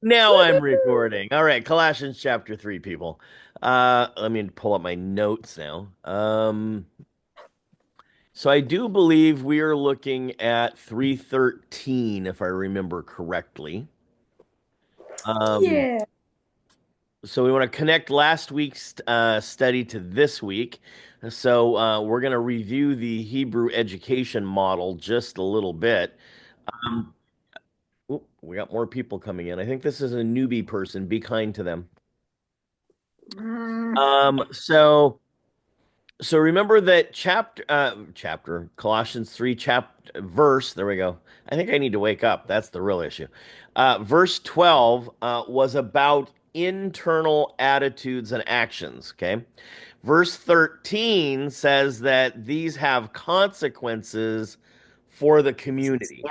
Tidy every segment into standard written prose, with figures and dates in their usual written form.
Now I'm recording. All right, Colossians chapter 3, people. Let me pull up my notes now. So I do believe we are looking at 313, if I remember correctly. Um, Yeah. so we want to connect last week's study to this week. So we're going to review the Hebrew education model just a little bit. Um, we got more people coming in. I think this is a newbie person. Be kind to them. Mm. Um, so so remember that chapter Colossians 3 verse, there we go. I think I need to wake up. That's the real issue. Verse 12 was about internal attitudes and actions, okay? Verse 13 says that these have consequences for the community.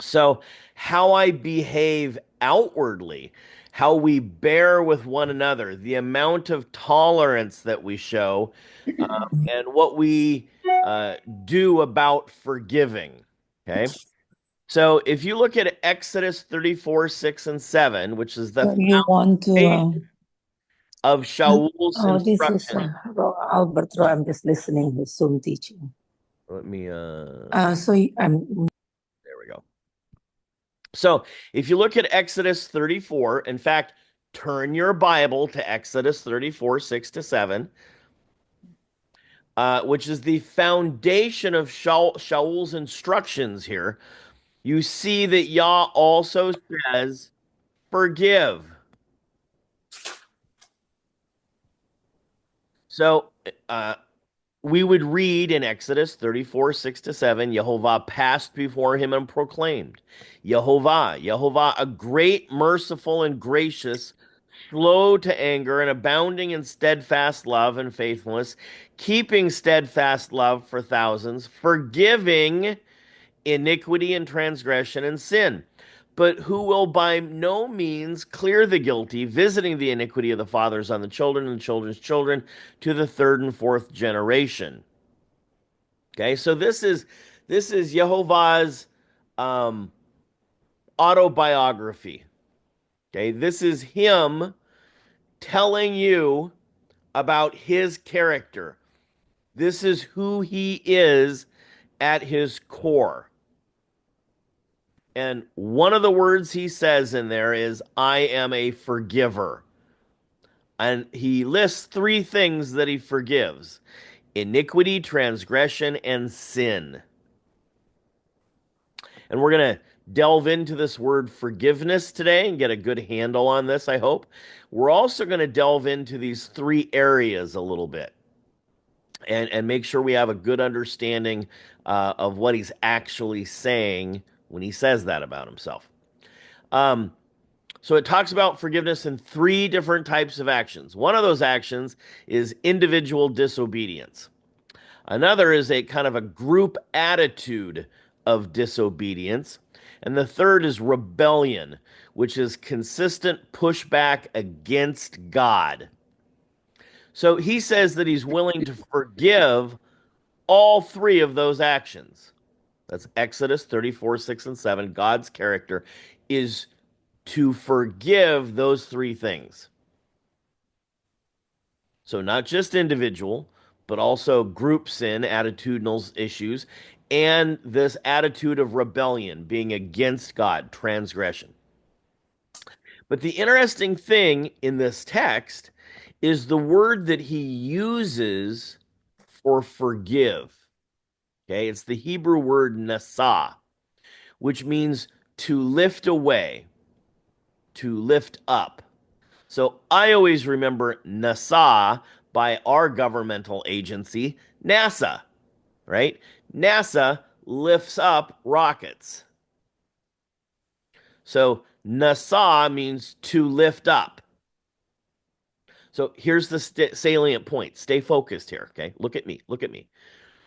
So, how I behave outwardly, how we bear with one another, the amount of tolerance that we show, and what we uh, do about forgiving. Okay. So, if you look at Exodus 34, 6, and 7, which is the So you want to, foundation of Shaul's oh, this is instruction, Albert Roy. I'm just listening. He's Zoom teaching. let me, I'm there we go. So if you look at Exodus 34, in fact, turn your Bible to Exodus 34, 6 to 7, which is the foundation of Shaul's instructions here. You see that Yah also says, forgive. So uh, we would read in Exodus 34, 6 to 7, Yehovah passed before him and proclaimed, Yehovah, a great, merciful, and gracious, slow to anger, and abounding in steadfast love and faithfulness, keeping steadfast love for thousands, forgiving iniquity and transgression and sin, but who will by no means clear the guilty, visiting the iniquity of the fathers on the children and children's children to the third and fourth generation. Okay, so this is Jehovah's um, autobiography. Okay, this is him telling you about his character. This is who he is at his core. And one of the words he says in there is, I am a forgiver. And he lists three things that he forgives: iniquity, transgression, and sin. And we're going to delve into this word forgiveness today and get a good handle on this, I hope. We're also going to delve into these three areas a little bit and make sure we have a good understanding of what he's actually saying when he says that about himself. Um, so it talks about forgiveness in three different types of actions. One of those actions is individual disobedience. Another is a kind of a group attitude of disobedience. And the third is rebellion, which is consistent pushback against God. So he says that he's willing to forgive all three of those actions. That's Exodus 34, 6, and 7. God's character is to forgive those three things. So not just individual, but also group sin, attitudinal issues, and this attitude of rebellion, being against God, transgression. But the interesting thing in this text is the word that he uses for forgive. Okay, it's the Hebrew word nasa, which means to lift away, to lift up. So I always remember NASA by our governmental agency, NASA, right? NASA lifts up rockets. So NASA means to lift up. So here's the salient point. Stay focused here, okay? Look at me. Look at me.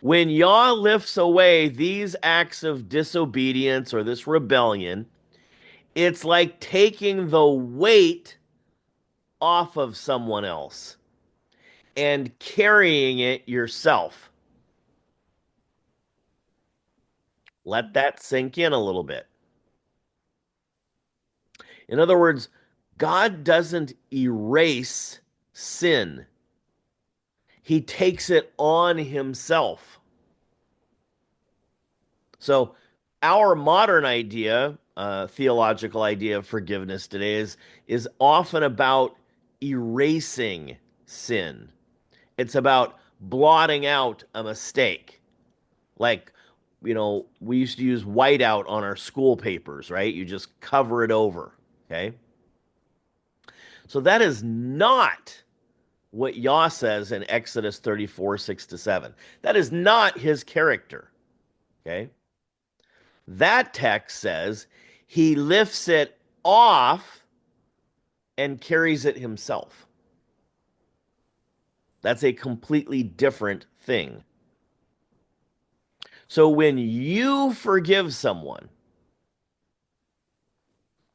When Yah lifts away these acts of disobedience or this rebellion, it's like taking the weight off of someone else and carrying it yourself. Let that sink in a little bit. In other words, God doesn't erase sin, He takes it on Himself. So, our modern idea, theological idea of forgiveness today is often about erasing sin. It's about blotting out a mistake. Like, we used to use whiteout on our school papers, right? You just cover it over. Okay. So that is not what Yah says in Exodus 34, 6 to 7. That is not his character. Okay. That text says he lifts it off and carries it himself. That's a completely different thing. So when you forgive someone,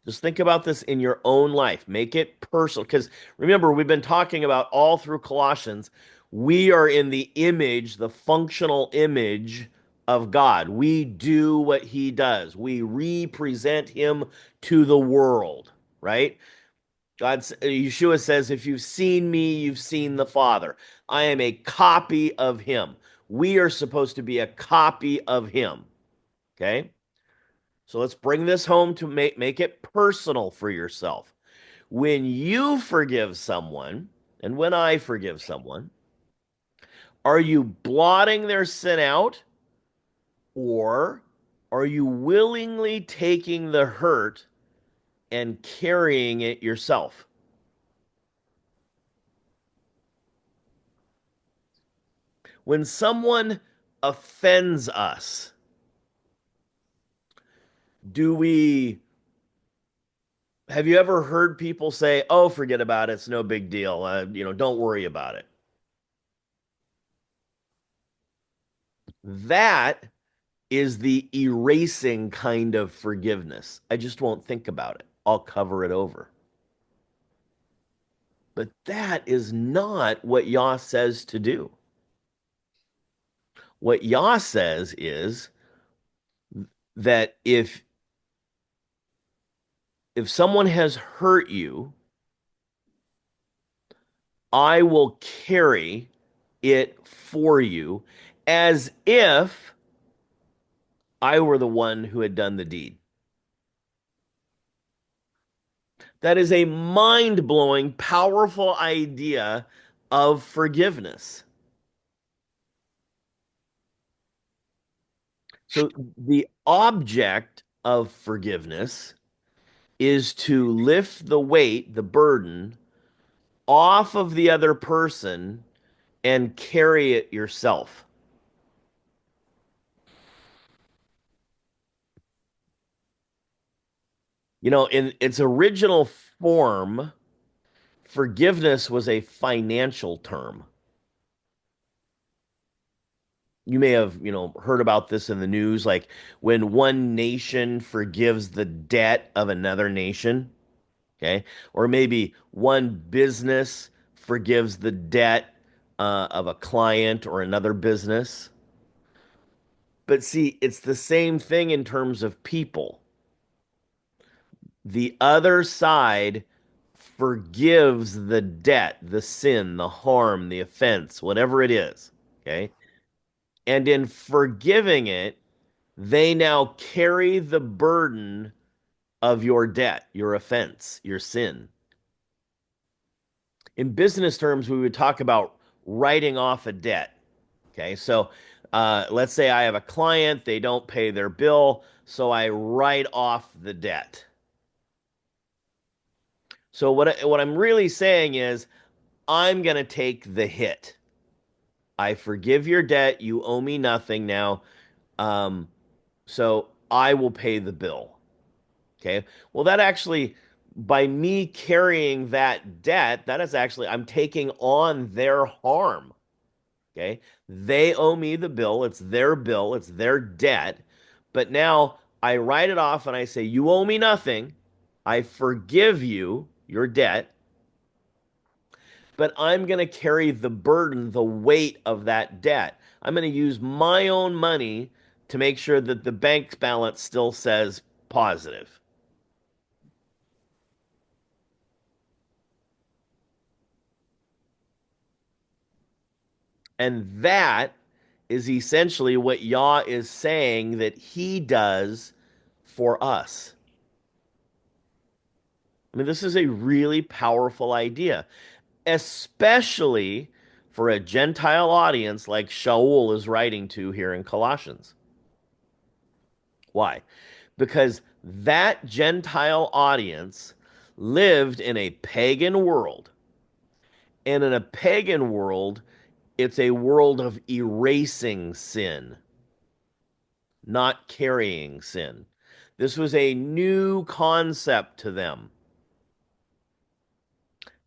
just think about this in your own life. Make it personal. Because remember, we've been talking about all through Colossians, we are in the image, the functional image of God. We do what he does, we represent him to the world, right? Yeshua says, if you've seen me, you've seen the Father. I am a copy of him. We are supposed to be a copy of him. Okay. So let's bring this home to make it personal for yourself. When you forgive someone, and when I forgive someone, are you blotting their sin out, or are you willingly taking the hurt and carrying it yourself? When someone offends us, do we have you ever heard people say, "Oh, forget about it. It's no big deal. Don't worry about it." That is the erasing kind of forgiveness. I just won't think about it. I'll cover it over. But that is not what Yah says to do. What Yah says is that if someone has hurt you, I will carry it for you as if I were the one who had done the deed. That is a mind blowing, powerful idea of forgiveness. So, the object of forgiveness is to lift the weight, the burden off of the other person and carry it yourself. In its original form, forgiveness was a financial term. You may have, heard about this in the news, like when one nation forgives the debt of another nation, okay? Or maybe one business forgives the debt of a client or another business. But see, it's the same thing in terms of people. The other side forgives the debt, the sin, the harm, the offense, whatever it is, okay? And in forgiving it, they now carry the burden of your debt, your offense, your sin. In business terms, we would talk about writing off a debt. Okay, so let's say I have a client, they don't pay their bill, so I write off the debt. So what I'm really saying is I'm going to take the hit. I forgive your debt, you owe me nothing now. Um, so I will pay the bill. Okay. Well, that actually, by me carrying that debt, that is actually, I'm taking on their harm. Okay. They owe me the bill, it's their debt. But now I write it off and I say, you owe me nothing. I forgive you your debt, but I'm going to carry the burden, the weight of that debt. I'm going to use my own money to make sure that the bank balance still says positive. And that is essentially what Yah is saying that he does for us. I mean, this is a really powerful idea, especially for a Gentile audience like Shaul is writing to here in Colossians. Why? Because that Gentile audience lived in a pagan world. And in a pagan world, it's a world of erasing sin, not carrying sin. This was a new concept to them.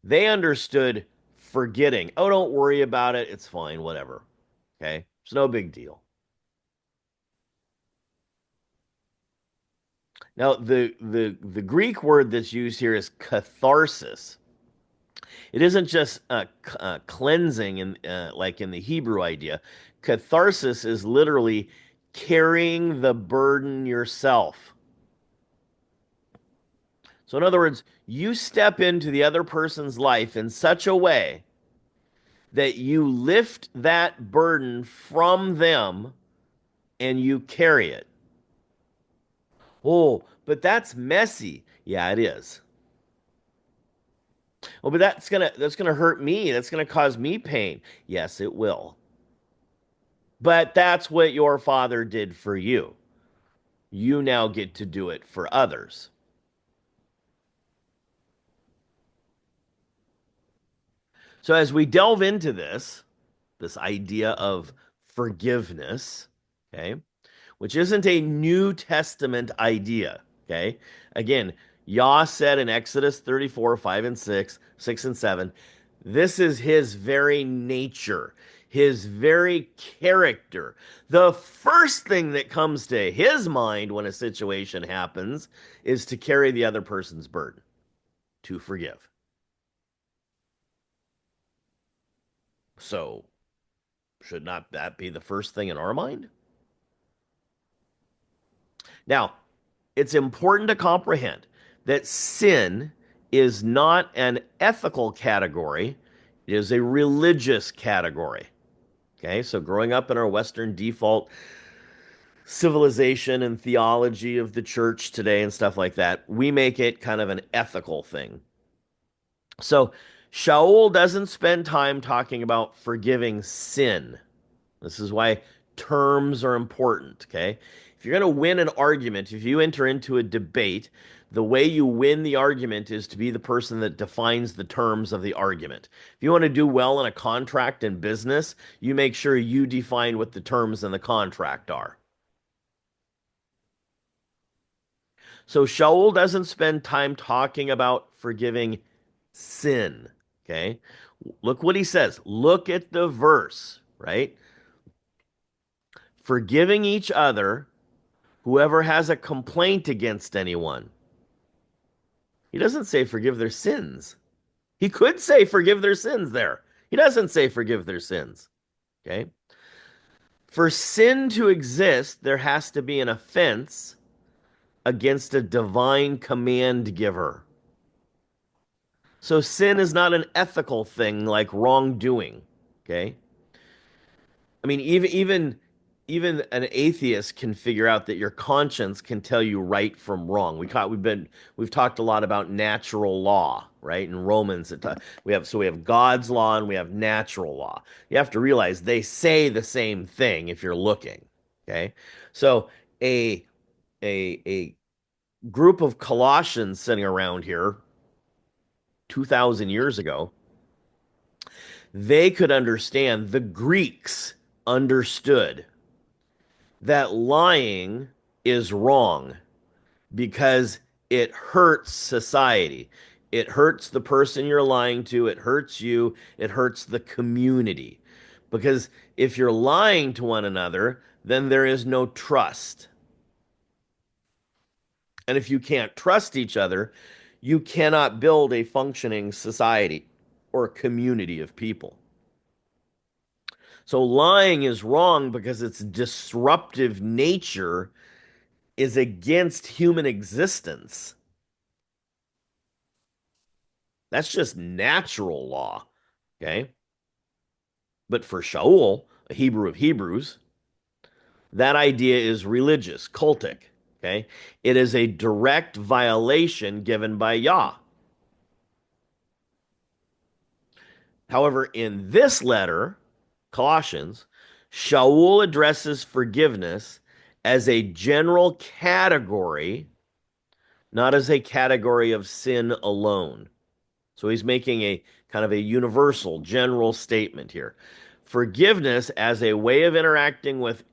They understood forgetting. Oh, don't worry about it. It's fine, whatever. Okay? It's no big deal. Now, the Greek word that's used here is catharsis. It isn't just cleansing in like in the Hebrew idea. Catharsis is literally carrying the burden yourself. So, in other words, you step into the other person's life in such a way that you lift that burden from them and you carry it. Oh, but that's messy. Yeah, it is. Oh, but that's gonna hurt me. That's gonna cause me pain. Yes, it will. But that's what your father did for you. You now get to do it for others. So as we delve into this idea of forgiveness, okay, which isn't a New Testament idea. Okay. Again, Yah said in Exodus 34, 5 and 6, 6 and 7, this is his very nature, his very character. The first thing that comes to his mind when a situation happens is to carry the other person's burden, to forgive. So, should not that be the first thing in our mind? Now, it's important to comprehend that sin is not an ethical category, it is a religious category. Okay, so growing up in our Western default civilization and theology of the church today and stuff like that, we make it kind of an ethical thing. So Shaul doesn't spend time talking about forgiving sin. This is why terms are important, okay? If you're going to win an argument, if you enter into a debate, the way you win the argument is to be the person that defines the terms of the argument. If you want to do well in a contract and business, you make sure you define what the terms in the contract are. So Shaul doesn't spend time talking about forgiving sin, okay? Look what he says. Look at the verse, right? Forgiving each other whoever has a complaint against anyone. He doesn't say forgive their sins. He could say forgive their sins there. He doesn't say forgive their sins. Okay. For sin to exist, there has to be an offense against a divine command giver. So sin is not an ethical thing like wrongdoing. Okay. I mean, even an atheist can figure out that your conscience can tell you right from wrong. We've talked a lot about natural law, right? In Romans, we have God's law and we have natural law. You have to realize they say the same thing if you're looking. Okay, so a a group of Colossians sitting around here 2,000 years ago, they could understand. The Greeks understood that lying is wrong because it hurts society. It hurts the person you're lying to, it hurts you, it hurts the community. Because if you're lying to one another, then there is no trust. And if you can't trust each other, you cannot build a functioning society or community of people. So lying is wrong because its disruptive nature is against human existence. That's just natural law. Okay. But for Shaul, a Hebrew of Hebrews, that idea is religious, cultic. Okay. It is a direct violation given by Yah. However, in this letter, Colossians, Shaul addresses forgiveness as a general category, not as a category of sin alone. So he's making a kind of a universal, general statement here. Forgiveness as a way of interacting with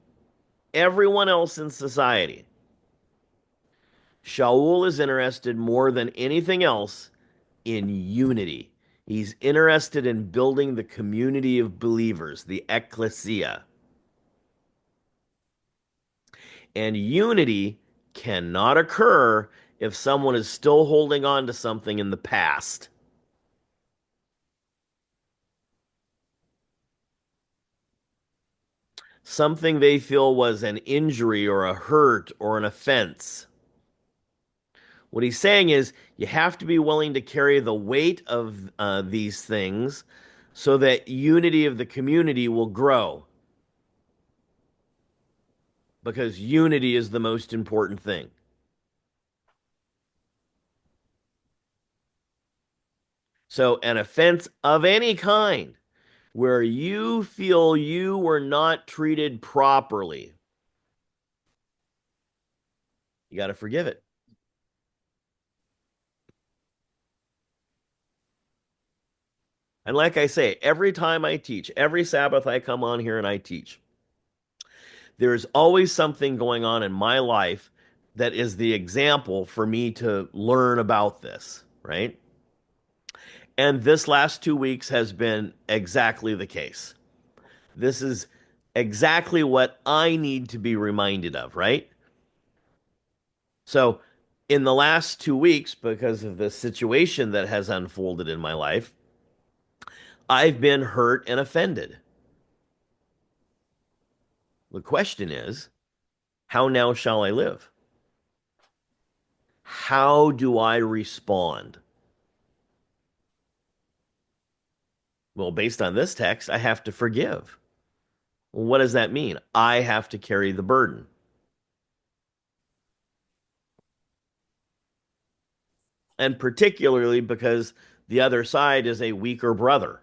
everyone else in society. Shaul is interested more than anything else in unity. He's interested in building the community of believers, the ecclesia. And unity cannot occur if someone is still holding on to something in the past, something they feel was an injury or a hurt or an offense. What he's saying is you have to be willing to carry the weight of these things so that unity of the community will grow because unity is the most important thing. So, an offense of any kind where you feel you were not treated properly, you got to forgive it. And like I say, every time I teach, every Sabbath I come on here and I teach, there's always something going on in my life that is the example for me to learn about this, right? And this last 2 weeks has been exactly the case. This is exactly what I need to be reminded of, right? So, in the last 2 weeks, because of the situation that has unfolded in my life, I've been hurt and offended. The question is, how now shall I live? How do I respond? Well, based on this text, I have to forgive. Well, what does that mean? I have to carry the burden. And particularly because the other side is a weaker brother.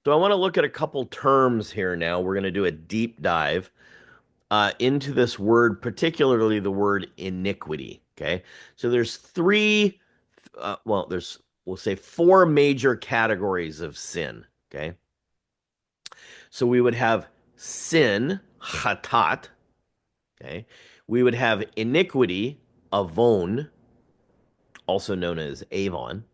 So I want to look at a couple terms here now. We're going to do a deep dive into this word, particularly the word iniquity. Okay. So there's we'll say four major categories of sin. Okay. So we would have sin, chatat. Okay. We would have iniquity, avon, also known as avon.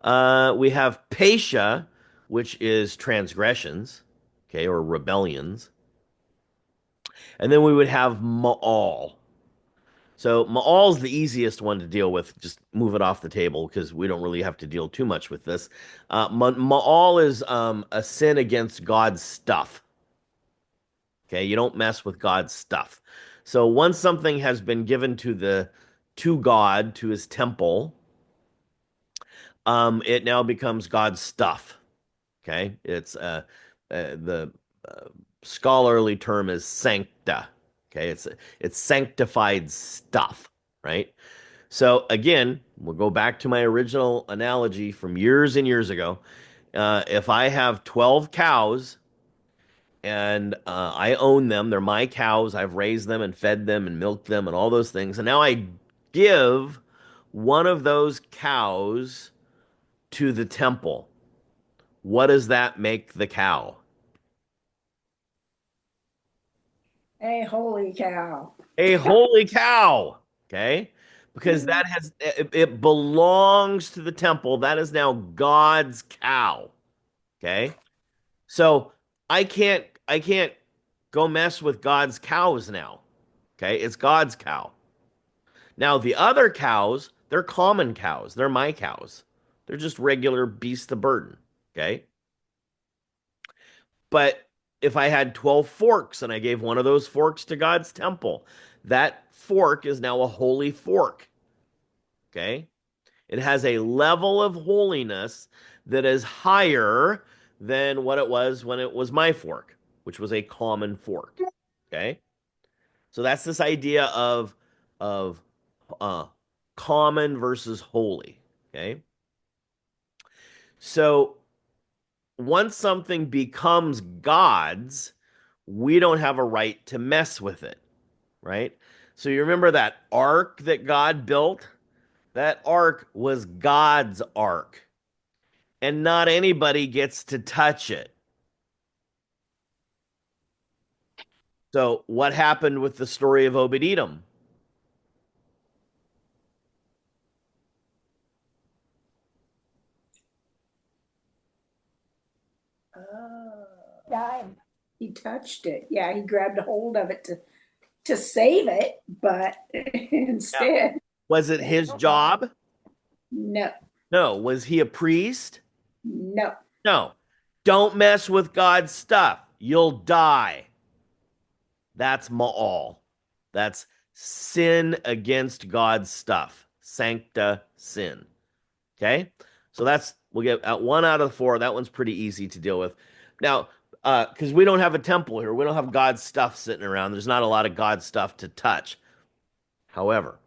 We have pesha, which is transgressions, okay, or rebellions. And then we would have ma'al. So ma'al is the easiest one to deal with. Just move it off the table because we don't really have to deal too much with this. Ma'al is a sin against God's stuff. Okay, you don't mess with God's stuff. So once something has been given to God, to his temple, it now becomes God's stuff. Okay, the uh, scholarly term is sancta. Okay, it's sanctified stuff, right? So again, we'll go back to my original analogy from years and years ago. If I have 12 cows and I own them. They're my cows. I've raised them and fed them and milked them and all those things. And now I give one of those cows to the temple. What does that make the cow? A holy cow. A holy cow. Okay. Because it belongs to the temple. That is now God's cow. Okay. So I can't go mess with God's cows now. Okay. It's God's cow. Now, the other cows, they're common cows. They're my cows. They're just regular beasts of burden. Okay. But if I had 12 forks and I gave one of those forks to God's temple, that fork is now a holy fork. Okay. It has a level of holiness that is higher than what it was when it was my fork, which was a common fork. Okay. So that's this idea of uh, common versus holy. Okay. So once something becomes God's, we don't have a right to mess with it, right? So you remember that ark that God built? That ark was God's ark, and not anybody gets to touch it. So what happened with the story of Obed-Edom? Oh, died. He touched it. Yeah, he grabbed a hold of it to save it, but Yeah. instead, Was it his job? no, No. Was he a priest? no. No. Don't mess with God's stuff. You'll die. That's ma'al. That's sin against God's stuff. Sancta sin. Okay. So we'll get one out of the four. That one's pretty easy to deal with. Now, because we don't have a temple here, we don't have God's stuff sitting around. There's not a lot of God's stuff to touch. However,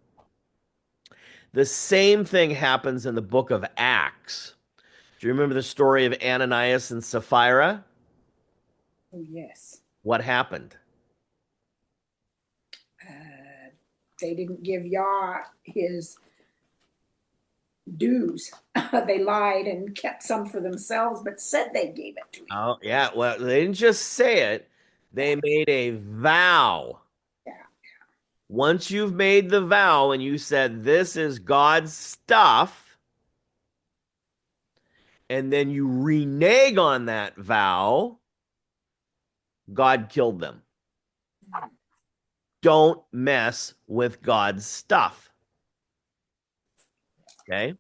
the same thing happens in the book of Acts. Do you remember the story of Ananias and Sapphira? Oh, yes. What happened? They didn't give Yah his dues. They lied and kept some for themselves, but said they gave it to him. Oh, yeah. Well, they didn't just say it, they made a vow. Yeah. Once you've made the vow and you said, this is God's stuff, and then you renege on that vow, God killed them. Don't mess with God's stuff. Okay.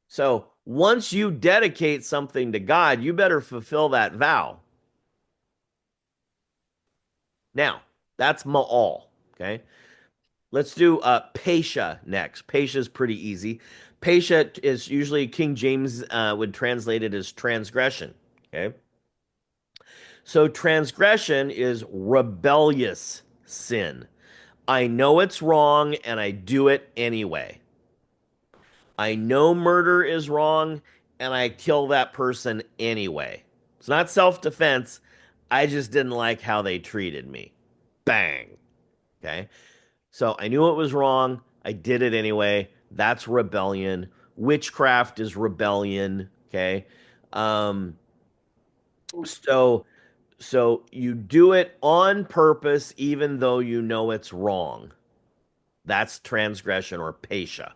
So once you dedicate something to God, you better fulfill that vow. Now, that's Ma'al. Okay. Let's do Pesha next. Pesha is pretty easy. Pesha is usually King James would translate it as transgression. Okay. So transgression is rebellious sin. I know it's wrong and I do it anyway. I know murder is wrong and I kill that person anyway. It's not self defense. I just didn't like how they treated me. Bang. Okay. So I knew it was wrong. I did it anyway. That's rebellion. Witchcraft is rebellion. Okay. Um, so so you do it on purpose even though you know it's wrong. That's transgression or pesha.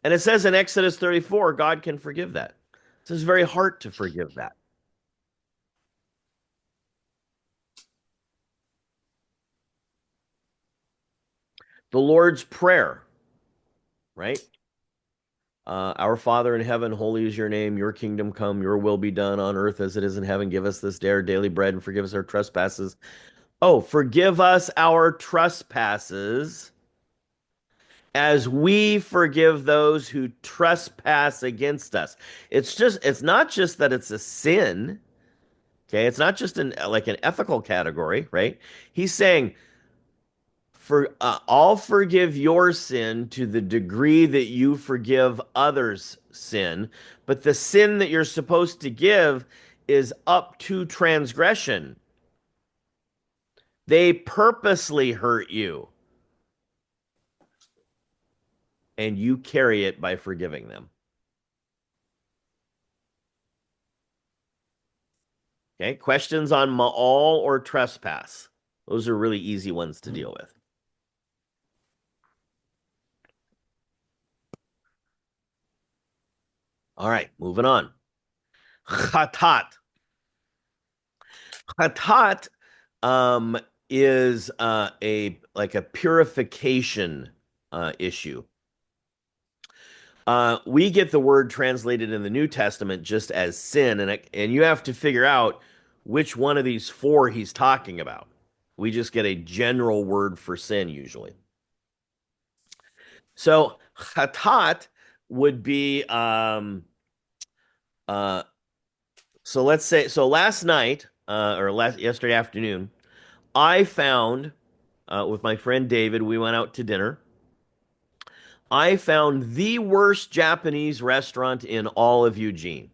And it says in Exodus 34, God can forgive that. It's his very heart to forgive that. The Lord's Prayer, right? Our Father in heaven, holy is your name. Your kingdom come, your will be done on earth as it is in heaven. Give us this day our daily bread and forgive us our trespasses. Oh, forgive us our trespasses as we forgive those who trespass against us. It's not just that it's a sin. Okay. It's not just like an ethical category, right? He's saying, I'll forgive your sin to the degree that you forgive others' sin, but the sin that you're supposed to give is up to transgression. They purposely hurt you, and you carry it by forgiving them. Okay, questions on ma'al or trespass? Those are really easy ones to deal with. All right, moving on. Chatat. Chatat is a like a purification issue. We get the word translated in the New Testament just as sin, and you have to figure out which one of these four he's talking about. We just get a general word for sin usually. So chatat would be uh so let's say so last night or last yesterday afternoon, I found with my friend David, we went out to dinner. I found the worst Japanese restaurant in all of Eugene.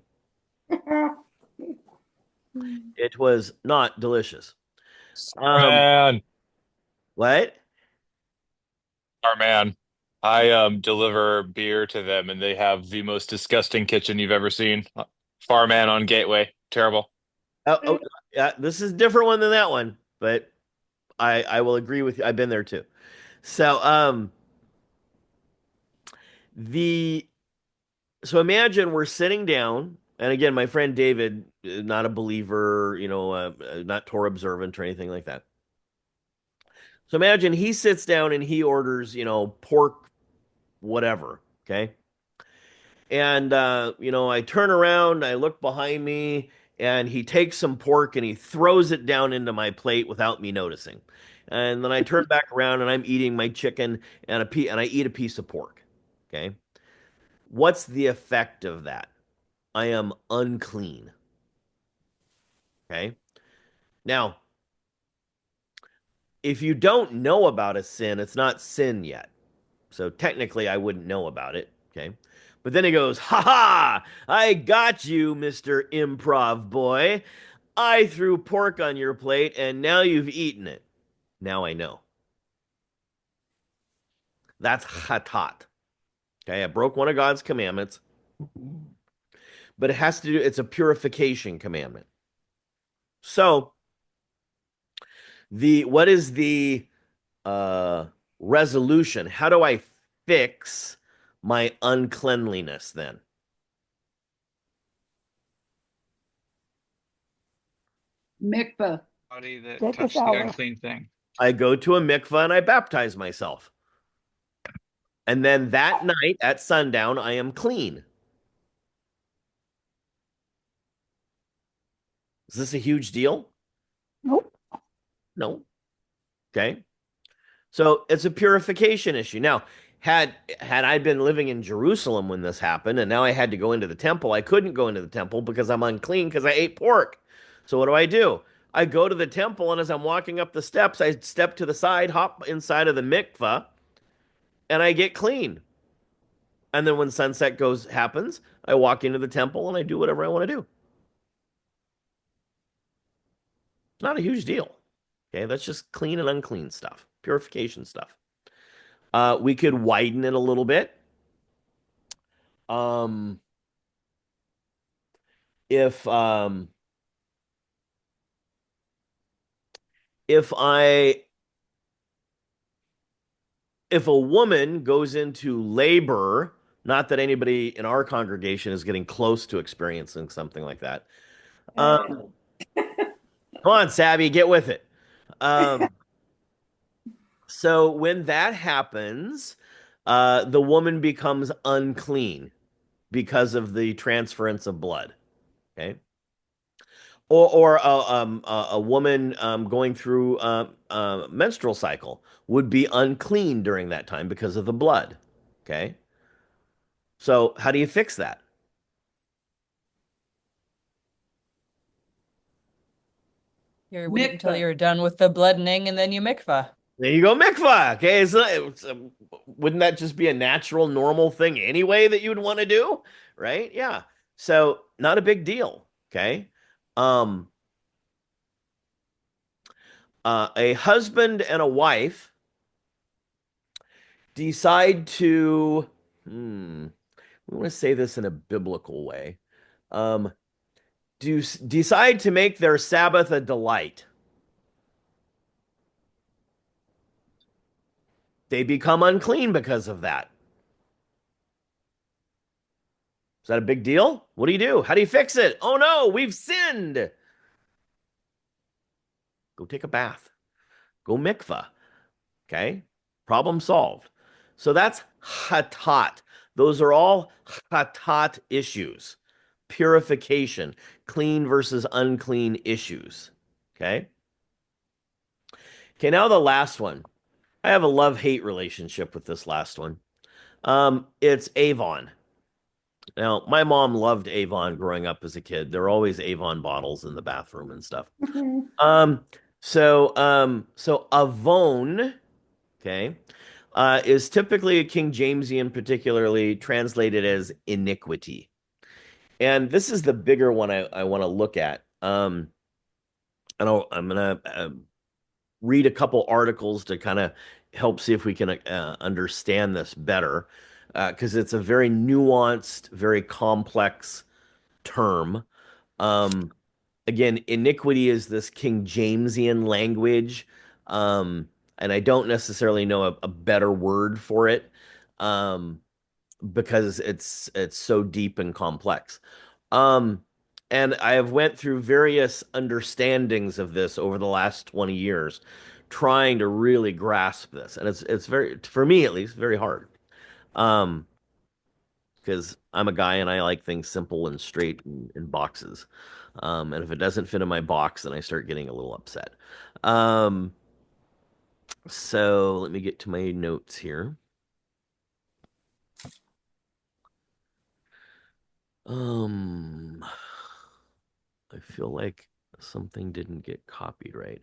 It was not delicious. Um, Man, what? our man. I deliver beer to them and they have the most disgusting kitchen you've ever seen. Farman on Gateway. Terrible. Oh, yeah, this is a different one than that one, but I will agree with you. I've been there too. So the so imagine we're sitting down, and again, my friend David, not a believer, not Torah observant or anything like that. So imagine he sits down and he orders, pork, whatever. Okay. And, I turn around, I look behind me, and he takes some pork and he throws it down into my plate without me noticing. And then I turn back around and I'm eating my chicken and I eat a piece of pork. Okay. What's the effect of that? I am unclean. Okay. Now, if you don't know about a sin, it's not sin yet. So technically, I wouldn't know about it. Okay. But then he goes, "Ha ha! I got you, Mr. Improv Boy. I threw pork on your plate and now you've eaten it. Now I know." That's chatat. Okay. I broke one of God's commandments, but it's a purification commandment. So, what is the uh, resolution? How do I fix my uncleanliness then? Mikvah. Body that Take a touched the shower. unclean thing. I go to a mikvah and I baptize myself. And then that night at sundown, I am clean. Is this a huge deal? Nope. No. Okay. So it's a purification issue. Now, had I been living in Jerusalem when this happened, and now I had to go into the temple, I couldn't go into the temple because I'm unclean because I ate pork. So what do? I go to the temple, and as I'm walking up the steps, I step to the side, hop inside of the mikvah, and I get clean. And then when sunset goes happens, I walk into the temple and I do whatever I want to do. It's not a huge deal. Okay, that's just clean and unclean stuff, purification stuff. We could widen it a little bit. Um, if um, if I if a woman goes into labor, not that anybody in our congregation is getting close to experiencing something like that. Um, Come on, Savvy, get with it. Um, so when that happens, the woman becomes unclean because of the transference of blood. Okay. Or a woman going through menstrual cycle would be unclean during that time because of the blood. Okay. So how do you fix that? You wait until Mikvah. you're done with the bloodening and then you mikvah. There you go, mikvah. Okay, so wouldn't that just be a natural, normal thing anyway that you would want to do, right? Yeah. So not a big deal. Okay. Um, a husband and a wife decide to, we want to say this in a biblical way, um, decide to make their Sabbath a delight. They become unclean because of that. Is that a big deal? What do you do? How do you fix it? Oh no, we've sinned. Go take a bath. Go mikvah. Okay. Problem solved. So that's chatat. Those are all chatat issues. purification, clean versus unclean issues. Okay. Okay, now the last one. I have a love-hate relationship with this last one. It's Avon. Now, my mom loved Avon growing up as a kid. There were always Avon bottles in the bathroom and stuff. Mhm. Um, so Avon, okay, is typically a King Jamesian, particularly translated as iniquity. And this is the bigger one I want to look at. I'm gonna read a couple articles to kind of help see if we can understand this better, because it's a very nuanced, very complex term. Um, Again, iniquity is this King Jamesian language, um, and I don't necessarily know a better word for it, um, because it's so deep and complex. Um, and I have went through various understandings of this over the last 20 years, trying to really grasp this, and it's very, for me at least, very hard. Um, because I'm a guy and I like things simple and straight in boxes. And if it doesn't fit in my box, then I start getting a little upset. Um, so let me get to my notes here. Um, I feel like something didn't get copied right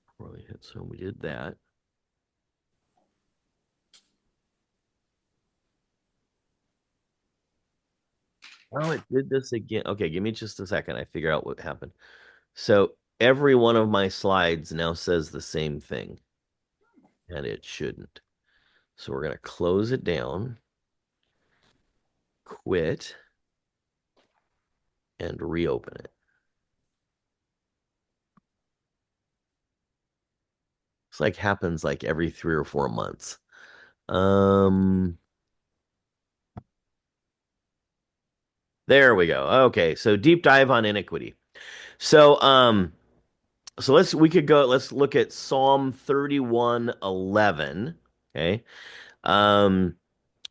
before we hit, so we did that. Oh, it did this again. Okay, give me just a second. I figure out what happened. So every one of my slides now says the same thing, and it shouldn't. So we're gonna close it down, quit, and reopen it. It's like happens like every 3 or 4 months. Um, there we go. Okay, so deep dive on iniquity. So, so let's look at Psalm 31:11. Okay. Um,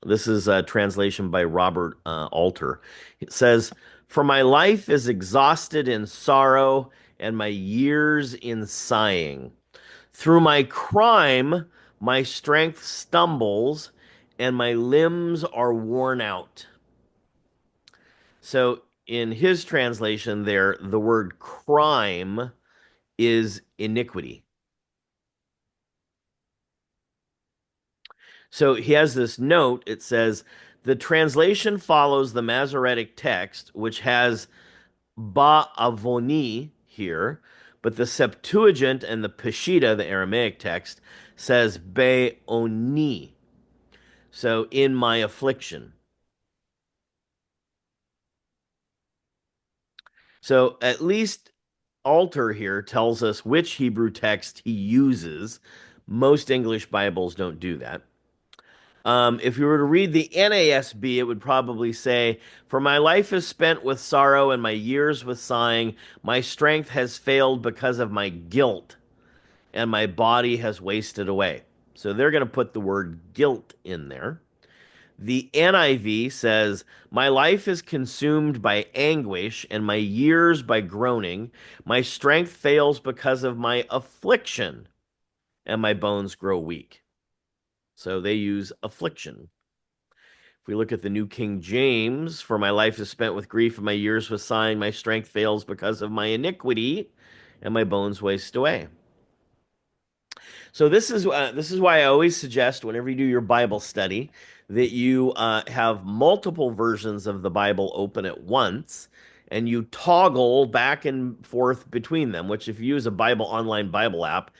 this is a translation by Robert Alter. It says, "For my life is exhausted in sorrow, and my years in sighing. Through my crime, my strength stumbles, and my limbs are worn out." So in his translation there, the word crime is iniquity. So he has this note. It says, the translation follows the Masoretic text, which has ba avoni here, but the Septuagint and the Peshitta, the Aramaic text, says be oni. So in my affliction. So at least Alter here tells us which Hebrew text he uses. Most English Bibles don't do that. If you were to read the NASB, it would probably say, "For my life is spent with sorrow and my years with sighing. My strength has failed because of my guilt, and my body has wasted away." So they're going to put the word guilt in there. The NIV says, "My life is consumed by anguish, and my years by groaning. My strength fails because of my affliction, and my bones grow weak." So they use affliction. If we look at the New King James, "For my life is spent with grief, and my years with sighing. My strength fails because of my iniquity, and my bones waste away." So this is why I always suggest whenever you do your Bible study that you have multiple versions of the Bible open at once, and you toggle back and forth between them. Which, if you use a Bible online Bible app,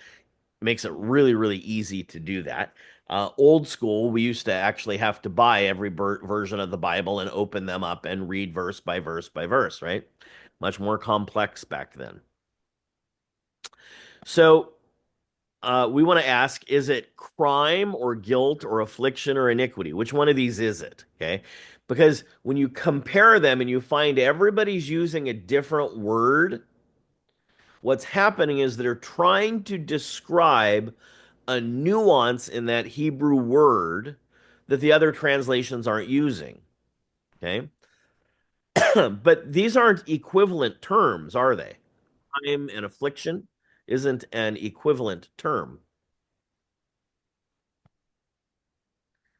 makes it really really easy to do that. Old school, we used to actually have to buy every version of the Bible and open them up and read verse by verse by verse, right? Much more complex back then. So we want to ask, is it crime or guilt or affliction or iniquity? Which one of these is it? Okay. Because when you compare them and you find everybody's using a different word, what's happening is they're trying to describe a nuance in that Hebrew word that the other translations aren't using. Okay. But these aren't equivalent terms, are they? Time and affliction isn't an equivalent term.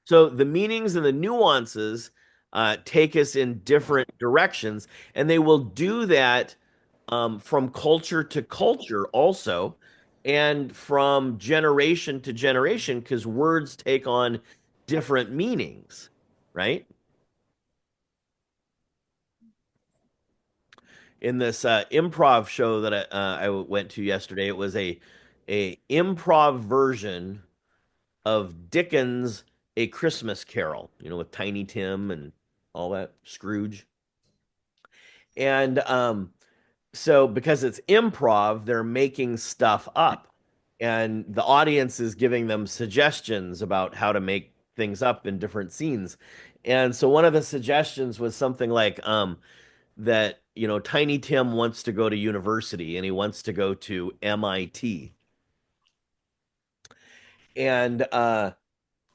So the meanings and the nuances take us in different directions, and they will do that from culture to culture also, and from generation to generation, because words take on different meanings, right? In this improv show that I went to yesterday, it was a improv version of Dickens' A Christmas Carol, with Tiny Tim and all that, Scrooge. And so because it's improv, they're making stuff up. And the audience is giving them suggestions about how to make things up in different scenes. And so one of the suggestions was something like that, Tiny Tim wants to go to university and he wants to go to MIT. And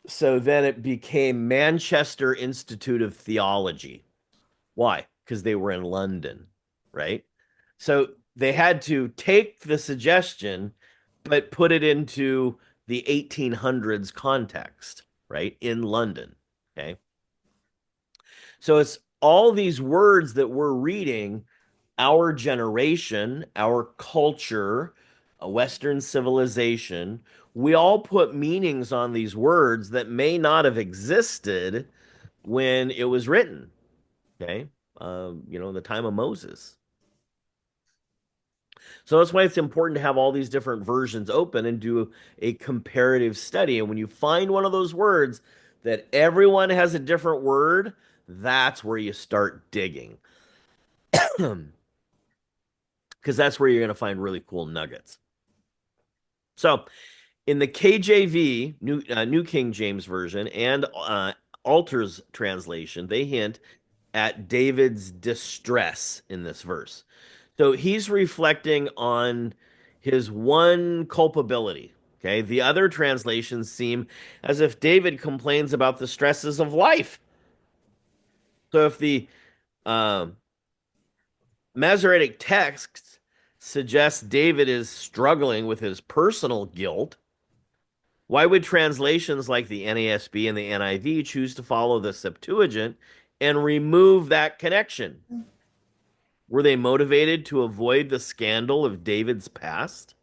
so then it became Manchester Institute of Theology. Why? Because they were in London, right? So they had to take the suggestion, but put it into the 1800s context, right? In London. Okay. So it's all these words that we're reading, our generation, our culture, a Western civilization, we all put meanings on these words that may not have existed when it was written. Okay. In the time of Moses. So that's why it's important to have all these different versions open and do a comparative study. And when you find one of those words that everyone has a different word, that's where you start digging. Because that's where you're going to find really cool nuggets. So in the KJV, New King James Version, and Alter's translation, they hint at David's distress in this verse. So he's reflecting on his one culpability. Okay. The other translations seem as if David complains about the stresses of life. So if the um Masoretic text suggests David is struggling with his personal guilt, why would translations like the NASB and the NIV choose to follow the Septuagint and remove that connection? Were they motivated to avoid the scandal of David's past?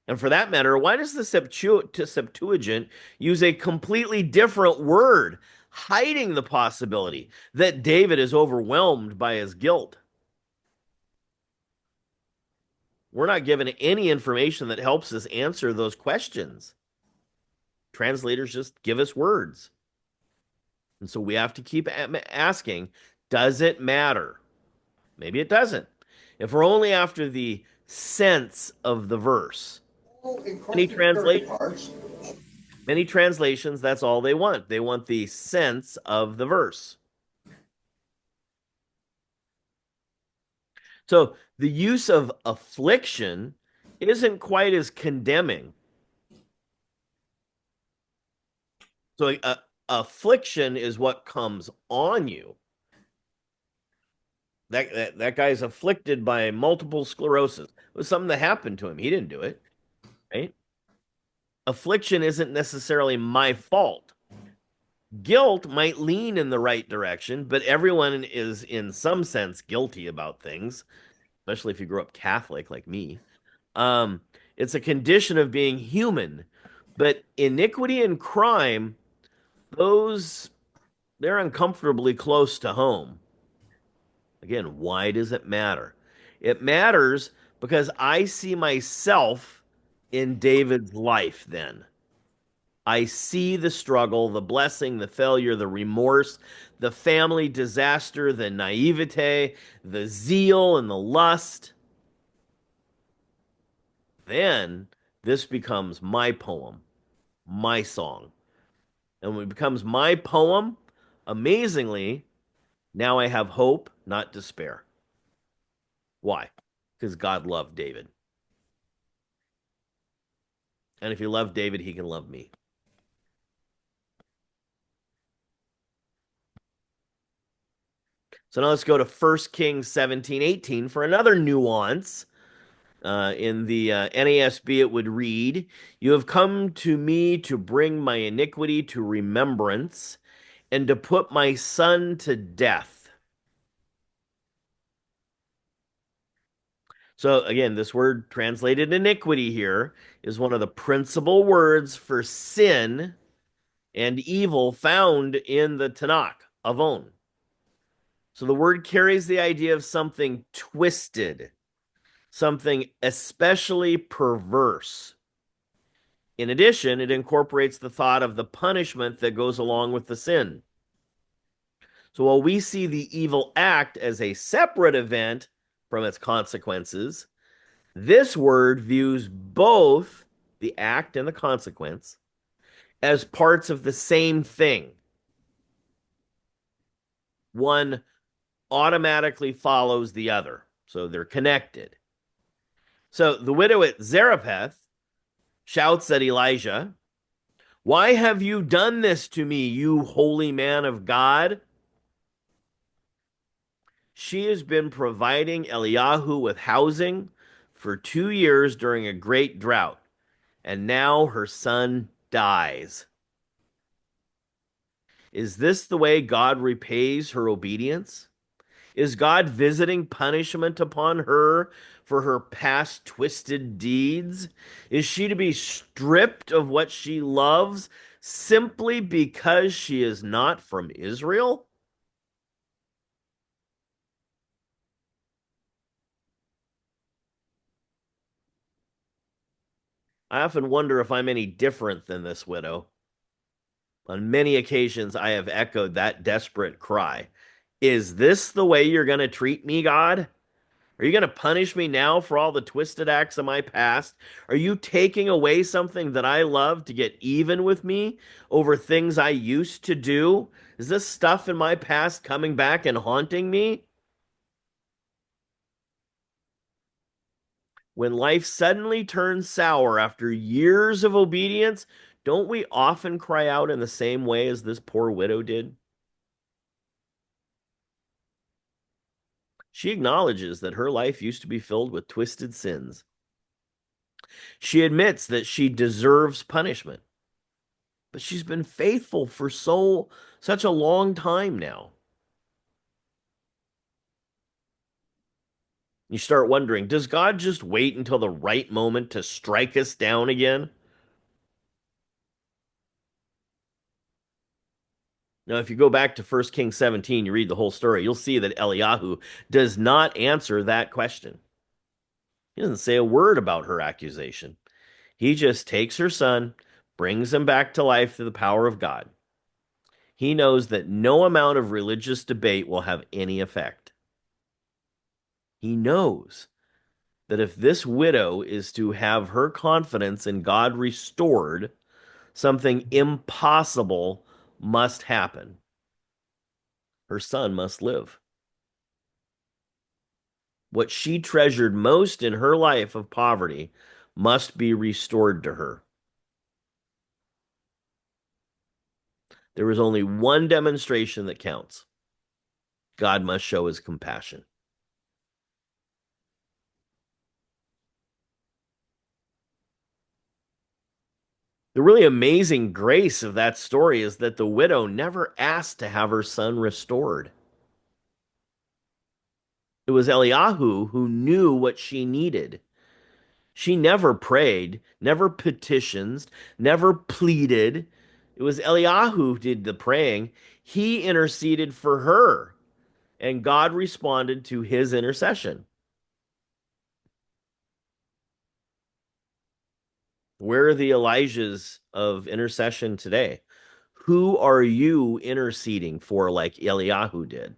And for that matter, why does the Septuagint use a completely different word, hiding the possibility that David is overwhelmed by his guilt? We're not given any information that helps us answer those questions. Translators just give us words. And so we have to keep asking, does it matter? Maybe it doesn't. If we're only after the sense of the verse, many translations, many translations, that's all they want. They want the sense of the verse. So the use of affliction isn't quite as condemning. So affliction is what comes on you. That guy's afflicted by multiple sclerosis. It was something that happened to him. He didn't do it, right? Affliction isn't necessarily my fault. Guilt might lean in the right direction, but everyone is in some sense guilty about things, especially if you grew up Catholic like me. Um, it's a condition of being human, but iniquity and crime, those they're uncomfortably close to home. Again, why does it matter? It matters because I see myself in David's life then. I see the struggle, the blessing, the failure, the remorse, the family disaster, the naivete, the zeal, and the lust. Then this becomes my poem, my song. And when it becomes my poem, amazingly, now I have hope, not despair. Why? Because God loved David. And if he loved David, he can love me. So now let's go to 1 Kings 17:18 for another nuance. In the NASB, it would read, "You have come to me to bring my iniquity to remembrance and to put my son to death." So again, this word translated iniquity here is one of the principal words for sin and evil found in the Tanakh, avon. So the word carries the idea of something twisted, something especially perverse. In addition, it incorporates the thought of the punishment that goes along with the sin. So while we see the evil act as a separate event from its consequences, this word views both the act and the consequence as parts of the same thing. One automatically follows the other, so they're connected. So the widow at Zarephath shouts at Elijah, "Why have you done this to me, you holy man of God?" She has been providing Eliyahu with housing for 2 years during a great drought, and now her son dies. Is this the way God repays her obedience? Is God visiting punishment upon her for her past twisted deeds? Is she to be stripped of what she loves simply because she is not from Israel? I often wonder if I'm any different than this widow. On many occasions, I have echoed that desperate cry. Is this the way you're going to treat me, God? Are you going to punish me now for all the twisted acts of my past? Are you taking away something that I love to get even with me over things I used to do? Is this stuff in my past coming back and haunting me? When life suddenly turns sour after years of obedience, don't we often cry out in the same way as this poor widow did? She acknowledges that her life used to be filled with twisted sins. She admits that she deserves punishment, but she's been faithful for such a long time now. You start wondering, does God just wait until the right moment to strike us down again? Now, if you go back to 1 Kings 17, you read the whole story, you'll see that Eliyahu does not answer that question. He doesn't say a word about her accusation. He just takes her son, brings him back to life through the power of God. He knows that no amount of religious debate will have any effect. He knows that if this widow is to have her confidence in God restored, something impossible must happen. Her son must live. What she treasured most in her life of poverty must be restored to her. There is only one demonstration that counts. God must show his compassion. The really amazing grace of that story is that the widow never asked to have her son restored. It was Eliyahu who knew what she needed. She never prayed, never petitioned, never pleaded. It was Eliyahu who did the praying. He interceded for her, and God responded to his intercession. Where are the Elijahs of intercession today? Who are you interceding for like Eliyahu did?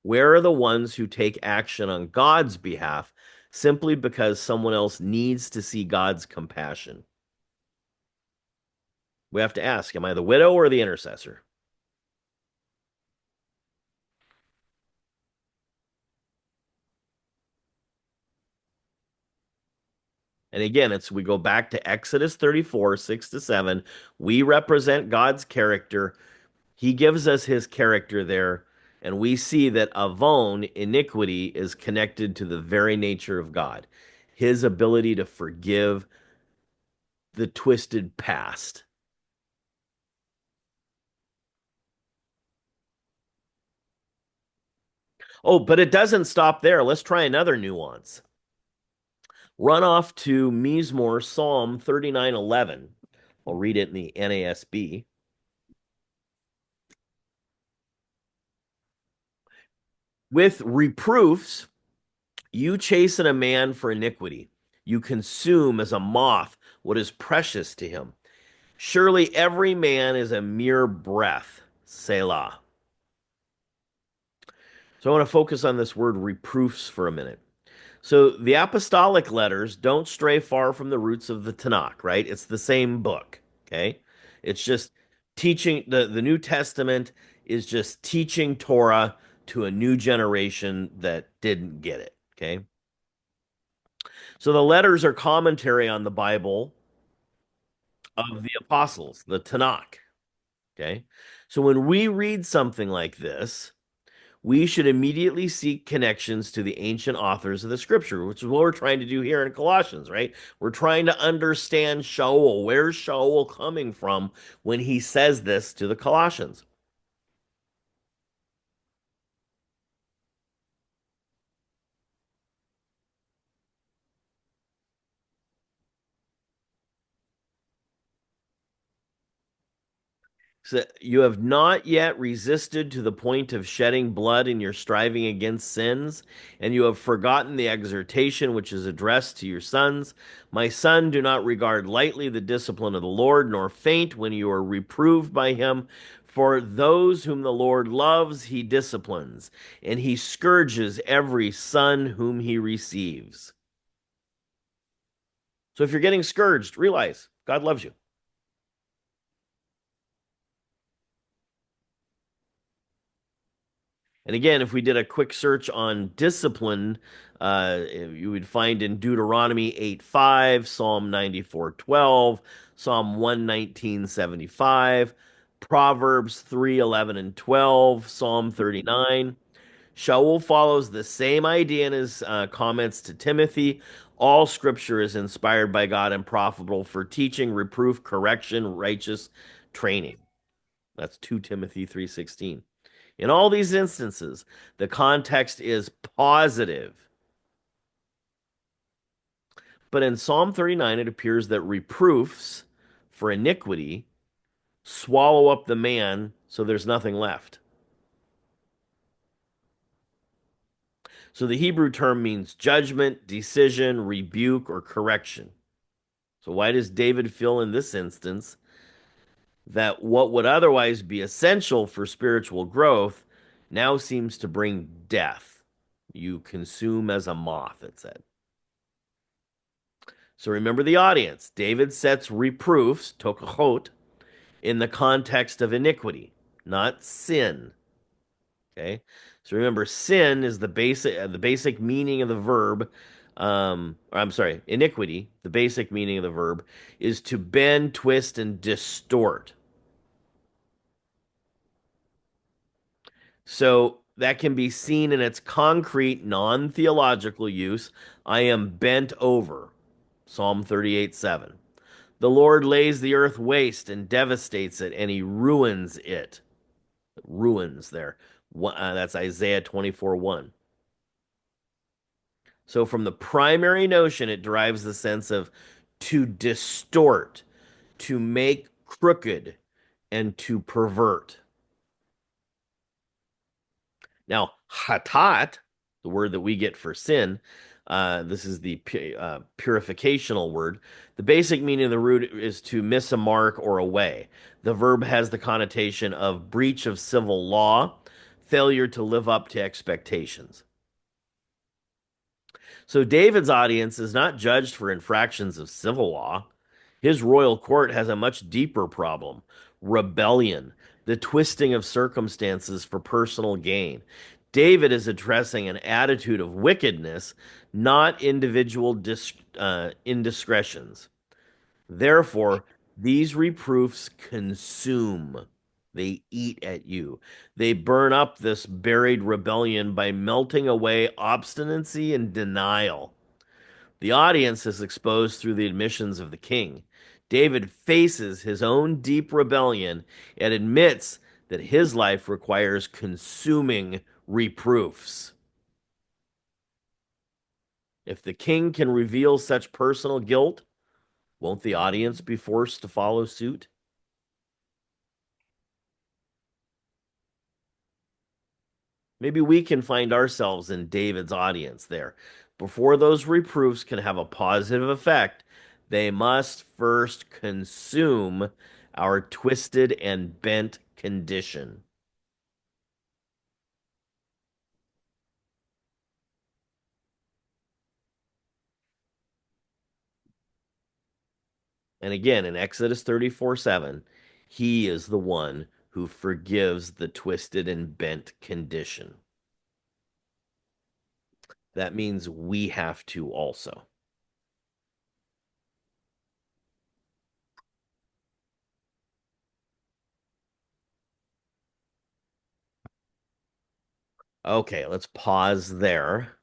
Where are the ones who take action on God's behalf simply because someone else needs to see God's compassion? We have to ask, am I the widow or the intercessor? And again, we go back to Exodus 34, 6 to 7. We represent God's character. He gives us his character there, and we see that avon, iniquity, is connected to the very nature of God, his ability to forgive the twisted past. Oh, but it doesn't stop there. Let's try another nuance. Run off to Mizmor, Psalm 39:11. I'll read it in the NASB. With reproofs, you chasten a man for iniquity. You consume as a moth what is precious to him. Surely every man is a mere breath. Selah. So I want to focus on this word reproofs for a minute. So the apostolic letters don't stray far from the roots of the Tanakh, right? It's the same book, okay? It's just teaching the New Testament is just teaching Torah to a new generation that didn't get it, okay? So the letters are commentary on the Bible of the apostles, the Tanakh, okay? So when we read something like this, we should immediately seek connections to the ancient authors of the scripture, which is what we're trying to do here in Colossians, right? We're trying to understand Shaul. Where's Shaul coming from when he says this to the Colossians? So you have not yet resisted to the point of shedding blood in your striving against sins, and you have forgotten the exhortation which is addressed to your sons. My son, do not regard lightly the discipline of the Lord, nor faint when you are reproved by him. For those whom the Lord loves, he disciplines, and he scourges every son whom he receives. So if you're getting scourged, realize God loves you. And again, if we did a quick search on discipline, you would find in Deuteronomy 8:5, Psalm 94:12, Psalm 119:75, Proverbs 3:11 and 12, Psalm 39. Shaul follows the same idea in his comments to Timothy. All scripture is inspired by God and profitable for teaching, reproof, correction, righteous training. That's 2 Timothy 3:16. In all these instances, the context is positive. But in Psalm 39, it appears that reproofs for iniquity swallow up the man so there's nothing left. So the Hebrew term means judgment, decision, rebuke, or correction. So why does David feel in this instance that what would otherwise be essential for spiritual growth now seems to bring death? You consume as a moth, it said. So remember the audience. David sets reproofs, tokachot, in the context of iniquity, not sin. Okay? So remember, sin is the basic meaning of the verb. Or I'm sorry, iniquity, the basic meaning of the verb, is to bend, twist, and distort. So that can be seen in its concrete, non-theological use. I am bent over. Psalm 38:7. The Lord lays the earth waste and devastates it, and he ruins it. Ruins there. That's Isaiah 24:1. So from the primary notion, it derives the sense of to distort, to make crooked, and to pervert. Now, hatat, the word that we get for sin, this is the purificational word. The basic meaning of the root is to miss a mark or a way. The verb has the connotation of breach of civil law, failure to live up to expectations. So David's audience is not judged for infractions of civil law. His royal court has a much deeper problem: rebellion, the twisting of circumstances for personal gain. David is addressing an attitude of wickedness, not individual indiscretions. Therefore, these reproofs consume. They eat at you. They burn up this buried rebellion by melting away obstinacy and denial. The audience is exposed through the admissions of the king. David faces his own deep rebellion and admits that his life requires consuming reproofs. If the king can reveal such personal guilt, won't the audience be forced to follow suit? Maybe we can find ourselves in David's audience there. Before those reproofs can have a positive effect, they must first consume our twisted and bent condition. And again, in Exodus 34:7, he is the one who forgives the twisted and bent condition. That means we have to also. Okay, let's pause there.